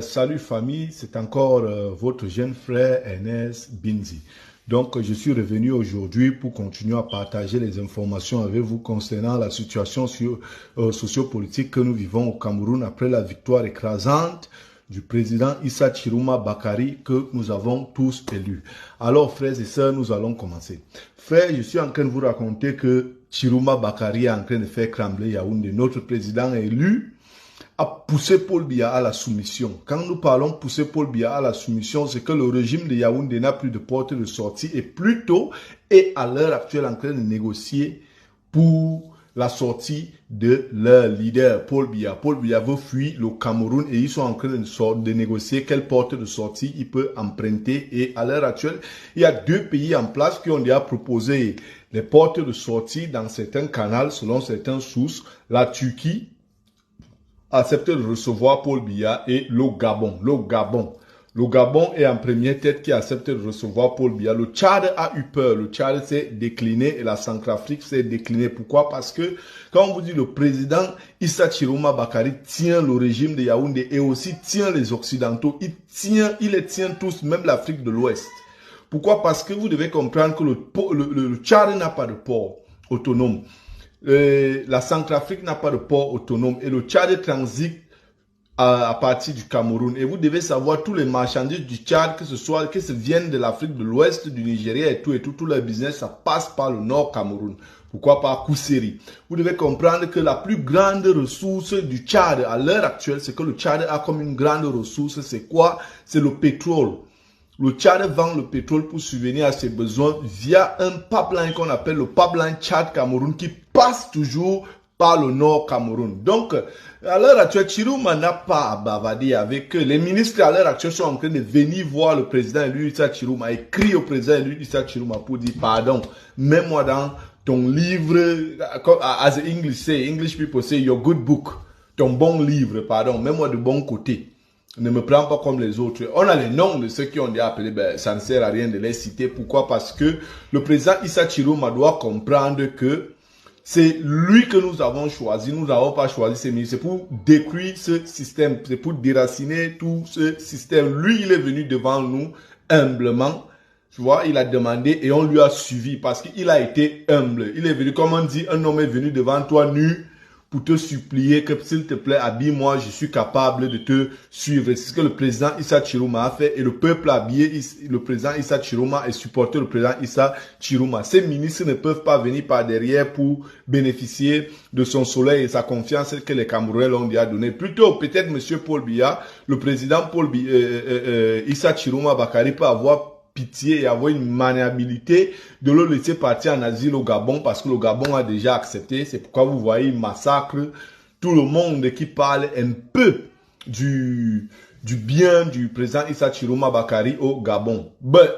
Salut famille, c'est encore votre jeune frère Ernest Binzi. Donc, je suis revenu aujourd'hui pour continuer à partager les informations avec vous concernant la situation sociopolitique que nous vivons au Cameroun après la victoire écrasante du président Issa Chiruma Bakari que nous avons tous élu. Alors, frères et sœurs, nous allons commencer. Frères, je suis en train de vous raconter que Chiruma Bakari est en train de faire trembler Yaoundé. Notre président élu a poussé Paul Biya à la soumission. Quand nous parlons pousser Paul Biya à la soumission, c'est que le régime de Yaoundé n'a plus de porte de sortie et plutôt est à l'heure actuelle en train de négocier pour la sortie de leur leader, Paul Biya. Paul Biya veut fuir le Cameroun et ils sont en train de négocier quelle porte de sortie il peut emprunter. Et à l'heure actuelle, il y a deux pays en place qui ont déjà proposé les portes de sortie dans certains canaux, selon certaines sources. La Turquie accepte de recevoir Paul Biya et le Gabon. Le Gabon est en première tête qui accepte de recevoir Paul Biya. Le Tchad a eu peur. Le Tchad s'est décliné et la Centrafrique s'est déclinée. Pourquoi? Parce que quand on vous dit le président Issa Chiroma Bakari tient le régime de Yaoundé et aussi tient les Occidentaux, il les tient tous, même l'Afrique de l'Ouest. Pourquoi? Parce que vous devez comprendre que le Tchad n'a pas de port autonome. La Centrafrique n'a pas de port autonome et le Tchad transite à partir du Cameroun. Et vous devez savoir tous les marchandises du Tchad, que ce viennent de l'Afrique de l'Ouest, du Nigeria et tout leur business, ça passe par le Nord Cameroun. Pourquoi par Kousséri? Vous devez comprendre que la plus grande ressource du Tchad à l'heure actuelle, c'est que le Tchad a comme une grande ressource, c'est quoi? C'est le pétrole. Le Tchad vend le pétrole pour subvenir à ses besoins via un pipeline qu'on appelle le pipeline Tchad-Cameroun qui passe toujours par le nord Cameroun. Donc, à l'heure actuelle, Chiruma n'a pas à bavarder avec eux. Les ministres à l'heure actuelle sont en train de venir voir le président élu Issa Chiruma, écrire au président élu Issa Chiruma pour dire pardon, mets-moi dans ton livre, as English people say, your good book, ton bon livre, pardon, mets-moi de bon côté. Ne me prends pas comme les autres. On a les noms de ceux qui ont déjà appelé, ça ne sert à rien de les citer. Pourquoi? Parce que le président Issa Chiroma doit comprendre que c'est lui que nous avons choisi. Nous n'avons pas choisi ces ministres. C'est pour détruire ce système. C'est pour déraciner tout ce système. Lui, il est venu devant nous humblement. Tu vois, il a demandé et on lui a suivi parce qu'il a été humble. Il est venu, comme on dit, un homme est venu devant toi nu pour te supplier que s'il te plaît, habille-moi, je suis capable de te suivre. C'est ce que le président Issa Chiroma a fait et le peuple a habillé le président Issa Chiroma et supporté le président Issa Chiroma. Ces ministres ne peuvent pas venir par derrière pour bénéficier de son soleil et sa confiance que les Camerounais l'ont déjà donné. Plutôt, peut-être monsieur Paul Biya, le président Issa Chiroma Bakari peut avoir pitié et avoir une maniabilité de le laisser partir en asile au Gabon parce que le Gabon a déjà accepté. C'est pourquoi vous voyez, il massacre tout le monde qui parle un peu du bien du président Issa Chiroma Bakari au Gabon.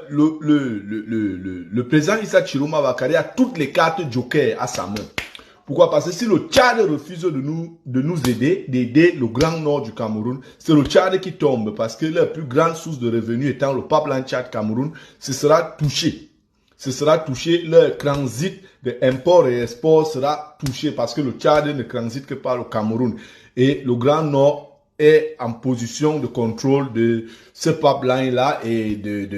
Le président Issa Chiroma Bakari a toutes les cartes joker à sa main. Pourquoi? Parce que si le Tchad refuse de nous aider, d'aider le grand nord du Cameroun, c'est le Tchad qui tombe parce que leur plus grande source de revenus étant le pipeline Tchad-Cameroun, ce sera touché. Ce sera touché, leur transit d'import et export sera touché parce que le Tchad ne transite que par le Cameroun. Et le grand nord est en position de contrôle de ce pipeline-là et de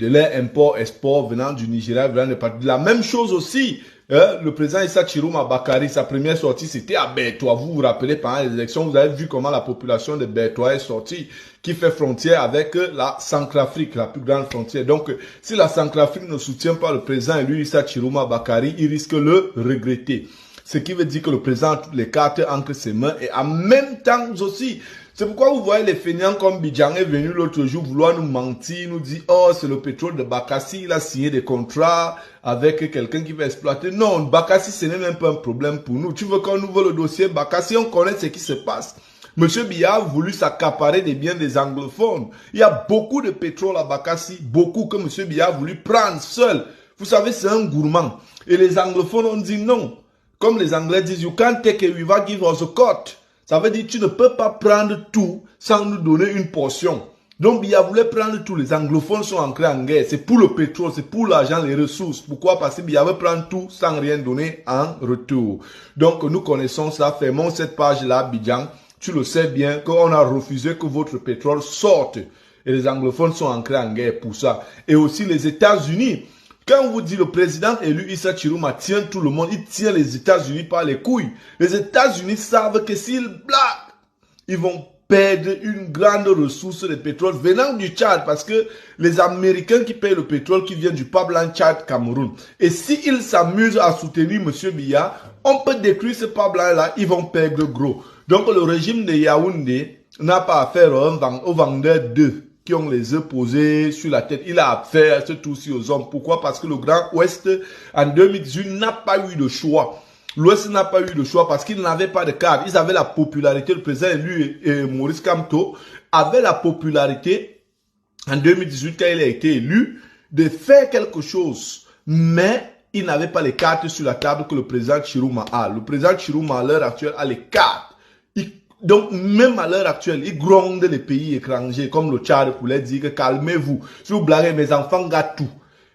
leur import-export venant du Nigeria, venant de partout. La même chose aussi. Le président Issa Chiroma Bakari, sa première sortie, c'était à Bertoua. Vous vous rappelez, pendant les élections, vous avez vu comment la population de Bertoua est sortie, qui fait frontière avec la Centrafrique, la plus grande frontière. Donc, si la Centrafrique ne soutient pas le président élu Issa Chiroma Bakari, il risque de le regretter. Ce qui veut dire que le président a toutes les cartes entre ses mains et en même temps aussi, c'est pourquoi vous voyez les fainéants comme Bidjan est venu l'autre jour vouloir nous mentir, nous dire, oh, c'est le pétrole de Bakassi, il a signé des contrats avec quelqu'un qui va exploiter. Non, Bakassi, ce n'est même pas un problème pour nous. Tu veux qu'on ouvre le dossier Bakassi, on connaît ce qui se passe. Monsieur Biya a voulu s'accaparer des biens des anglophones. Il y a beaucoup de pétrole à Bakassi, beaucoup que Monsieur Biya a voulu prendre seul. Vous savez, c'est un gourmand. Et les anglophones ont dit non. Comme les Anglais disent, you can't take it, we will give us a cut. Ça veut dire que tu ne peux pas prendre tout sans nous donner une portion. Donc, Biya voulait prendre tout. Les anglophones sont entrés en guerre. C'est pour le pétrole, c'est pour l'argent, les ressources. Pourquoi? Parce que Biya veut prendre tout sans rien donner en retour. Donc, nous connaissons ça. Fermons cette page-là, Bidjan. tu le sais bien, qu'on a refusé que votre pétrole sorte. Et les anglophones sont entrés en guerre pour ça. Et aussi les États-Unis. Quand on vous dit le président élu Issa Chiruma tient tout le monde, il tient les États-Unis par les couilles. Les États-Unis savent que s'ils blaguent, ils vont perdre une grande ressource de pétrole venant du Tchad, parce que les Américains qui payent le pétrole qui vient du Pablan Tchad, Cameroun. Et s'ils s'amusent à soutenir M. Biya, on peut détruire ce Pablan-là, ils vont perdre gros. Donc le régime de Yaoundé n'a pas affaire aux vendeurs d'œufs qui ont les œufs posés sur la tête. Il a affaire ce tout-ci aux hommes. Pourquoi? Parce que le Grand Ouest, en 2018, n'a pas eu de choix. L'Ouest n'a pas eu de choix parce qu'ils n'avaient pas de cadre. Ils avaient la popularité. Le président élu, Maurice Kamto, avait la popularité en 2018 quand il a été élu de faire quelque chose. Mais il n'avait pas les cartes sur la table que le président Chiruma a. Le président Chiruma, à l'heure actuelle, a les cartes. Donc, même à l'heure actuelle, ils grondent les pays étrangers, comme le Tchad, pour leur dire que calmez-vous. Si vous blaguez, mes enfants gâtent tout.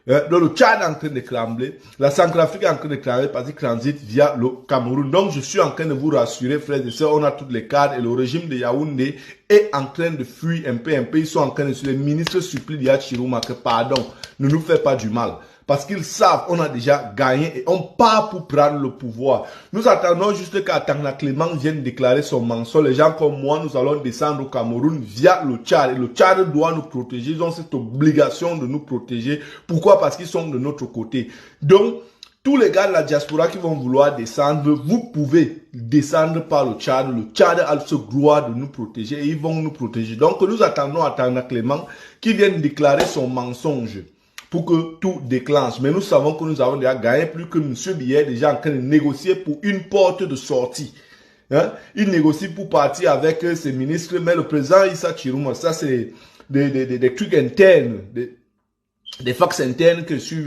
Donc, le Tchad est en train de cramer. La Centrafrique est en train de cramer parce qu'il transite via le Cameroun. Donc, je suis en train de vous rassurer, frères et sœurs, on a toutes les cartes et le régime de Yaoundé est en train de fuir un peu. Ils sont en train de suivre. Les ministres supplient Dia Chiruma que, pardon, ne nous fais pas du mal. Parce qu'ils savent, on a déjà gagné et on part pour prendre le pouvoir. Nous attendons juste qu'Atangna Clément vienne déclarer son mensonge. Les gens comme moi, nous allons descendre au Cameroun via le Tchad. Et le Tchad doit nous protéger. Ils ont cette obligation de nous protéger. Pourquoi? Parce qu'ils sont de notre côté. Donc, tous les gars de la diaspora qui vont vouloir descendre, vous pouvez descendre par le Tchad. Le Tchad a ce droit de nous protéger et ils vont nous protéger. Donc, nous attendons Atangna Clément qui vienne déclarer son mensonge pour que tout déclenche. Mais nous savons que nous avons déjà gagné plus que M. Biya est déjà en train de négocier pour une porte de sortie. Hein? Il négocie pour partir avec ses ministres, mais le président Issa Chiruma, ça c'est des trucs internes, des fax internes que je suis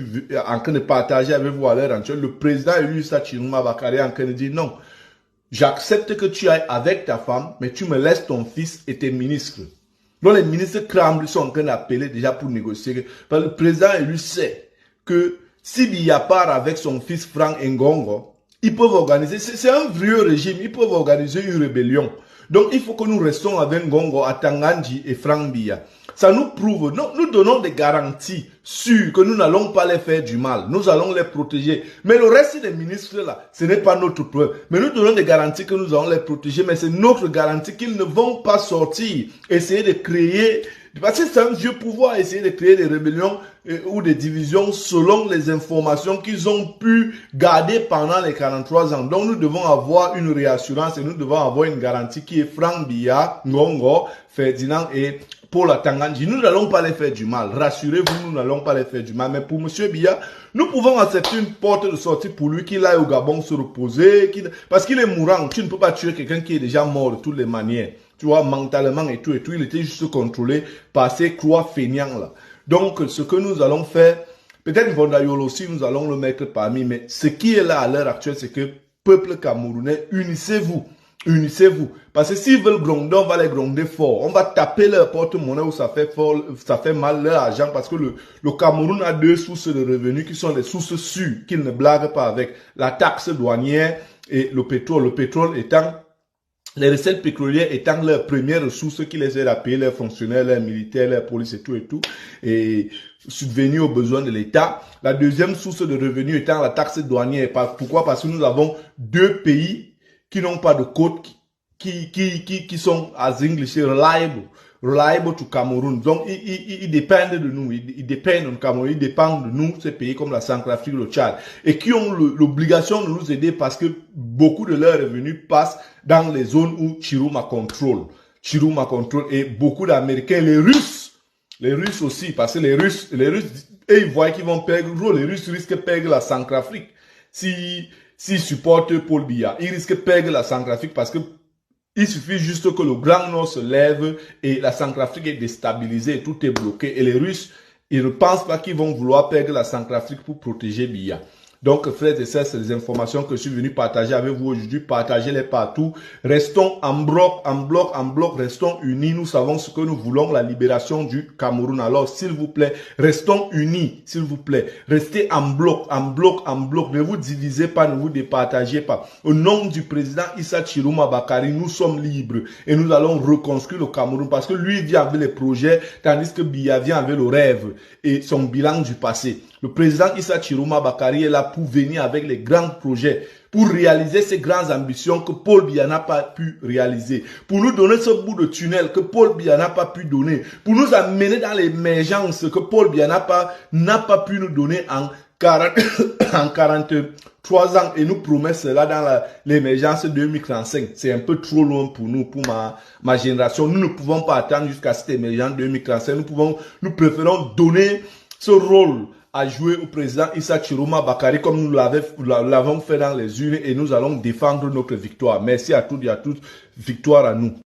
en train de partager avec vous à l'heure actuelle. Le président élu Issa Chiruma Bakary est en train de dire non, j'accepte que tu ailles avec ta femme, mais tu me laisses ton fils et tes ministres. Donc les ministres crament, sont en train d'appeler déjà pour négocier. Parce que le président élu sait que si Biya part avec son fils Frank Ngongo, ils peuvent organiser, c'est un vieux régime, ils peuvent organiser une rébellion. Donc il faut que nous restons avec Ngongo, Atanganji et Frank Biya. Ça nous prouve, nous donnons des garanties sûres que nous n'allons pas les faire du mal. Nous allons les protéger. Mais le reste des ministres là, ce n'est pas notre preuve. Mais nous donnons des garanties que nous allons les protéger. Mais c'est notre garantie qu'ils ne vont pas sortir. Essayer de créer, parce que c'est un vieux pouvoir, essayer de créer des rébellions ou des divisions selon les informations qu'ils ont pu garder pendant les 43 ans. Donc nous devons avoir une réassurance et nous devons avoir une garantie qui est Frank Biya, Ngongo, Ferdinand et Paul Atanganji. Nous n'allons pas les faire du mal. Rassurez-vous, nous n'allons pas les faire du mal. Mais pour M. Biya, nous pouvons accepter une porte de sortie pour lui qu'il aille au Gabon se reposer. Parce qu'il est mourant. Tu ne peux pas tuer quelqu'un qui est déjà mort de toutes les manières. Tu vois, mentalement et tout. Il était juste contrôlé par ces croix feignants là. Donc, ce que nous allons faire, peut-être Vondayol aussi, nous allons le mettre parmi. Mais ce qui est là à l'heure actuelle, c'est que peuple camerounais, unissez-vous. Unissez-vous. Parce que s'ils veulent gronder, on va les gronder fort. On va taper leur porte-monnaie où ça fait fort, ça fait mal leur argent parce que le Cameroun a deux sources de revenus qui sont des sources sûres, qu'ils ne blaguent pas avec. La taxe douanière et le pétrole. Le pétrole étant, les recettes pétrolières étant leur première ressource qui les aide à payer leurs fonctionnaires, leurs militaires, leurs polices et tout. Et subvenir aux besoins de l'État. La deuxième source de revenus étant la taxe douanière. Pourquoi? Parce que nous avons deux pays qui n'ont pas de côte, qui sont, as English, reliable to Cameroun. Donc, ils dépendent de nous, ils dépendent du Cameroun, ils dépendent de nous, ces pays comme la Centrafrique, le Tchad, et qui ont l'obligation de nous aider parce que beaucoup de leurs revenus passent dans les zones où Chiruma contrôle. Chiruma contrôle et beaucoup d'Américains, les Russes aussi, parce que les Russes, et ils voient qu'ils vont perdre gros, les Russes risquent de perdre la Centrafrique. S'ils supportent Paul Biya, ils risquent de perdre la Centrafrique parce que il suffit juste que le Grand Nord se lève et la Centrafrique est déstabilisée et tout est bloqué. Et les Russes, ils ne pensent pas qu'ils vont vouloir perdre la Centrafrique pour protéger Biya. Donc, frères et sœurs, c'est les informations que je suis venu partager avec vous aujourd'hui. Partagez-les partout. Restons en bloc, restons unis. Nous savons ce que nous voulons, la libération du Cameroun. Alors, s'il vous plaît, restons unis, s'il vous plaît. Restez en bloc. Ne vous divisez pas, ne vous départagez pas. Au nom du président Issa Chiroma Bakari, nous sommes libres et nous allons reconstruire le Cameroun parce que lui vient avec les projets, tandis que Biya vient avec le rêve et son bilan du passé. Le président Issa Chiroma Bakari est là pour venir avec les grands projets, pour réaliser ces grandes ambitions que Paul Biya n'a pas pu réaliser, pour nous donner ce bout de tunnel que Paul Biya n'a pas pu donner, pour nous amener dans l'émergence que Paul Biya n'a pas pu nous donner en 43 ans et nous promet cela dans l'émergence 2035. C'est un peu trop loin pour nous, pour ma génération. Nous ne pouvons pas attendre jusqu'à cette émergence 2035. Nous préférons donner ce rôle à jouer au président Issa Chiroma Bakari comme nous l'avons fait dans les urnes et nous allons défendre notre victoire. Merci à toutes et à tous. Victoire à nous.